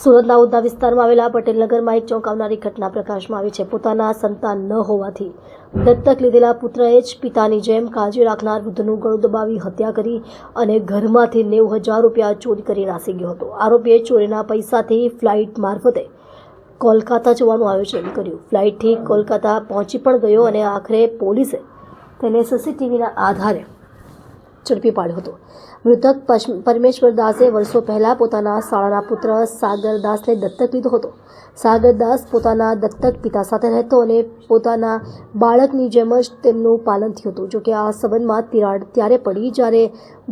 સુરતના ઉધના વિસ્તારમાં આવેલા પટેલનગરમાં એક ચોંકાવનારી ઘટના પ્રકાશમાં આવી છે। પોતાના સંતાન ન હોવાથી દત્તક લીધેલા પુત્રએ જ પિતાની જેમ કાળજી રાખનાર વૃદ્ધનું ગળું દબાવી હત્યા કરી અને ઘરમાંથી 90,000 રૂપિયા ચોરી કરી નાસી ગયો હતો। આરોપીએ ચોરીના પૈસાથી ફ્લાઇટ મારફતે કોલકાતા જવાનું આયોજન કર્યું। ફ્લાઇટથી કોલકાતા પહોંચી પણ ગયો અને આખરે પોલીસે તેને સીસીટીવીના આધારે ઝડપી પાડ્યો હતો। મૃતક પરમેશ્વર દાસે વર્ષો પહેલા પોતાના શાળાના પુત્ર સાગર દાસને દત્તક લીધો હતો। સાગર દાસ પોતાના દત્તક પિતા સાથે રહેતો અને પોતાના બાળકની જેમ જ તેમનું પાલન થયું હતું। જોકે આ સંબંધમાં તિરાડ ત્યારે પડી જ્યારે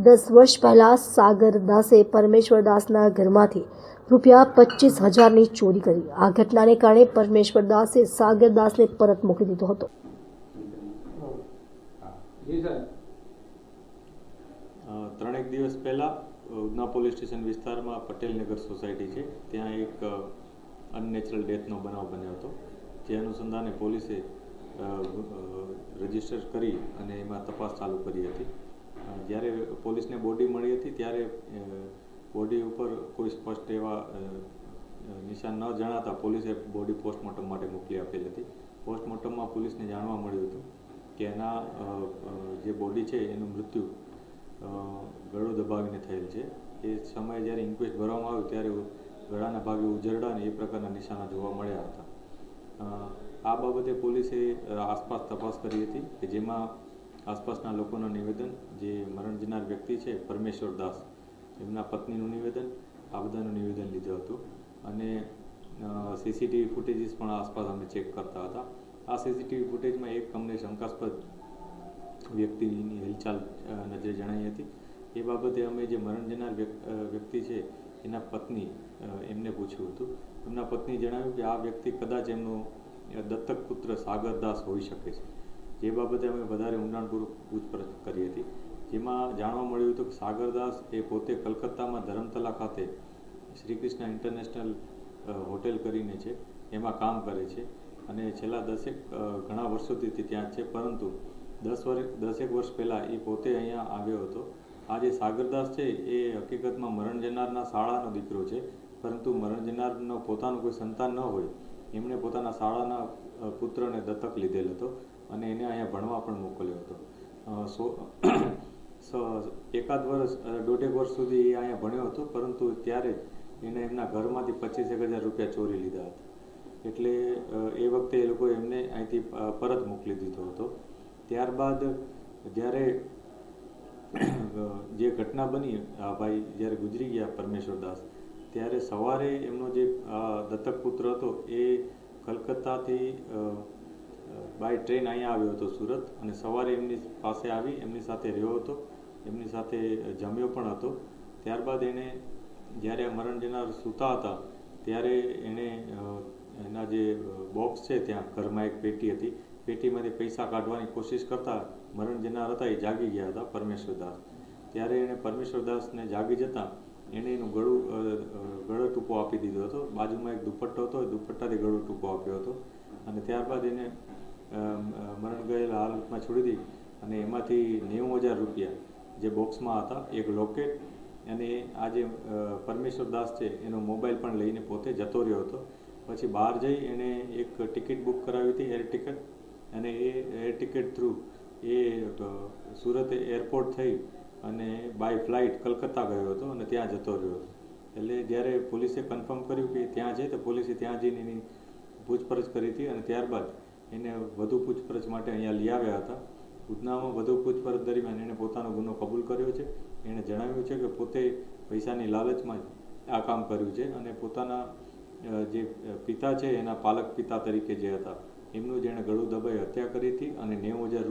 10 વર્ષ પહેલા સાગર દાસે પરમેશ્વર દાસના ઘરમાંથી રૂપિયા 25,000ની ચોરી કરી। આ ઘટનાને કારણે પરમેશ્વર દાસે સાગર દાસને પરત મોકલી દીધો હતો। ત્રણેક દિવસ પહેલાં ઉધના પોલીસ સ્ટેશન વિસ્તારમાં પટેલનગર સોસાયટી છે ત્યાં એક અનનેચરલ ડેથનો બનાવ બન્યો હતો। જે અનુસંધાને પોલીસે રજીસ્ટર કરી અને એમાં તપાસ ચાલુ કરી હતી। જ્યારે પોલીસને બોડી મળી હતી ત્યારે બોડી ઉપર કોઈ સ્પષ્ટ એવા નિશાન ન જણાતા પોલીસે બોડી પોસ્ટમોર્ટમ માટે મોકલી આપેલ હતી। પોસ્ટમોર્ટમમાં પોલીસને જાણવા મળ્યું હતું કે એના જે બોડી છે એનું મૃત્યુ ગળું દબાવીને થયેલ છે। એ સમયે જ્યારે ઇન્ક્વેસ્ટ ભરવામાં આવ્યું ત્યારે ગળાના ભાગે ઉજરડા અને એ પ્રકારના નિશાના જોવા મળ્યા હતા। આ બાબતે પોલીસે આસપાસ તપાસ કરી હતી કે જેમાં આસપાસના લોકોના નિવેદન, જે મરણ જનાર વ્યક્તિ છે પરમેશ્વર દાસ, એમના પત્નીનું નિવેદન, આ બધાનું નિવેદન લીધું હતું અને સીસીટીવી ફૂટેજીસ પણ આસપાસ અમે ચેક કરતા હતા। આ સીસીટીવી ફૂટેજમાં એક અમને શંકાસ્પદ વ્યક્તિની હિલચાલ નજરે જણાઈ હતી। એ બાબતે અમે જે મરણ જનાર વ્યક્તિ છે એના પત્ની એમને પૂછ્યું હતું। એમના પત્ની જણાવ્યું કે આ વ્યક્તિ કદાચ એમનો દત્તક પુત્ર સાગર દાસ હોઈ શકે છે। જે બાબતે અમે વધારે ઊંડાણપૂર્વક પૂછપરછ કરી હતી, જેમાં જાણવા મળ્યું હતું કે સાગર દાસ એ પોતે કલકત્તામાં ધરમતલા ખાતે શ્રી કૃષ્ણ ઇન્ટરનેશનલ હોટેલ કરીને છે એમાં કામ કરે છે અને છેલ્લા ઘણા વર્ષોથી ત્યાં છે, પરંતુ 10 વર્ષ પહેલાં એ પોતે અહીંયા આવ્યો હતો। આ જે સાગરદાસ છે એ હકીકતમાં મરણ જનારના શાળાનો દીકરો છે, પરંતુ મરણ જનારનો પોતાનું કોઈ સંતાન ન હોય એમણે પોતાના શાળાના પુત્રને દત્તક લીધેલ હતો અને એને અહીંયા ભણવા પણ મોકલ્યો હતો। એકાદ વર્ષ, 1.5 વર્ષ સુધી એ અહીંયા ભણ્યો હતો, પરંતુ ત્યારે એને એમના ઘરમાંથી 25,000 રૂપિયા ચોરી લીધા હતા। એટલે એ વખતે એ લોકોએ એમને અહીંથી પરત મોકલી દીધો હતો। ત્યારબાદ જ્યારે જે ઘટના બની, આ ભાઈ જ્યારે ગુજરી ગયા પરમેશ્વર દાસ, ત્યારે સવારે એમનો જે દત્તક પુત્ર હતો એ કલકત્તાથી બાય ટ્રેન અહીંયા આવ્યો હતો સુરત, અને સવારે એમની પાસે આવી, એમની સાથે રહ્યો હતો, એમની સાથે જમ્યો પણ હતો। ત્યારબાદ એણે જ્યારે મરણ જનાર સૂતા હતા ત્યારે એણે એના જે બોક્સ છે ત્યાં ઘરમાં એક પેટી હતી, પેટીમાંથી પૈસા કાઢવાની કોશિશ કરતા મરણ જનાર હતા એ જાગી ગયા હતા પરમેશ્વર દાસ। ત્યારે એણે પરમેશ્વર દાસને જાગી જતાં એણે એનું ગળો ટૂંકો આપી દીધો હતો। બાજુમાં એક દુપટ્ટો હતો, એ દુપટ્ટાથી ગળો ટૂંકો આપ્યો હતો અને ત્યારબાદ એને મરણ ગયેલા હાલતમાં છોડી દીધી અને એમાંથી 90,000 રૂપિયા જે બોક્સમાં હતા, એક લોકેટ અને આ જે પરમેશ્વર દાસ છે એનો મોબાઈલ પણ લઈને પોતે જતો રહ્યો હતો। પછી બહાર જઈ એણે એક ટિકિટ બુક કરાવી હતી, એર ટિકિટ, અને એ એર ટિકિટ થ્રુ એ સુરત એરપોર્ટ થઈ અને બાય ફ્લાઇટ કલકત્તા ગયો હતો અને ત્યાં જતો રહ્યો હતો। એટલે જ્યારે પોલીસે કન્ફર્મ કર્યું કે ત્યાં છે, તો પોલીસે ત્યાં જઈને એની પૂછપરછ કરી હતી અને ત્યારબાદ એને વધુ પૂછપરછ માટે અહીંયા લઈ આવ્યા હતા। ઉધનામાં વધુ પૂછપરછ દરમિયાન એણે પોતાનો ગુનો કબૂલ કર્યો છે। એણે જણાવ્યું છે કે પોતે પૈસાની લાલચમાં આ કામ કર્યું છે અને પોતાના જે પિતા છે એના પાલક પિતા તરીકે જે હતા એમનું જેણે ગળું દબાઈ હત્યા કરી હતી અને 90,000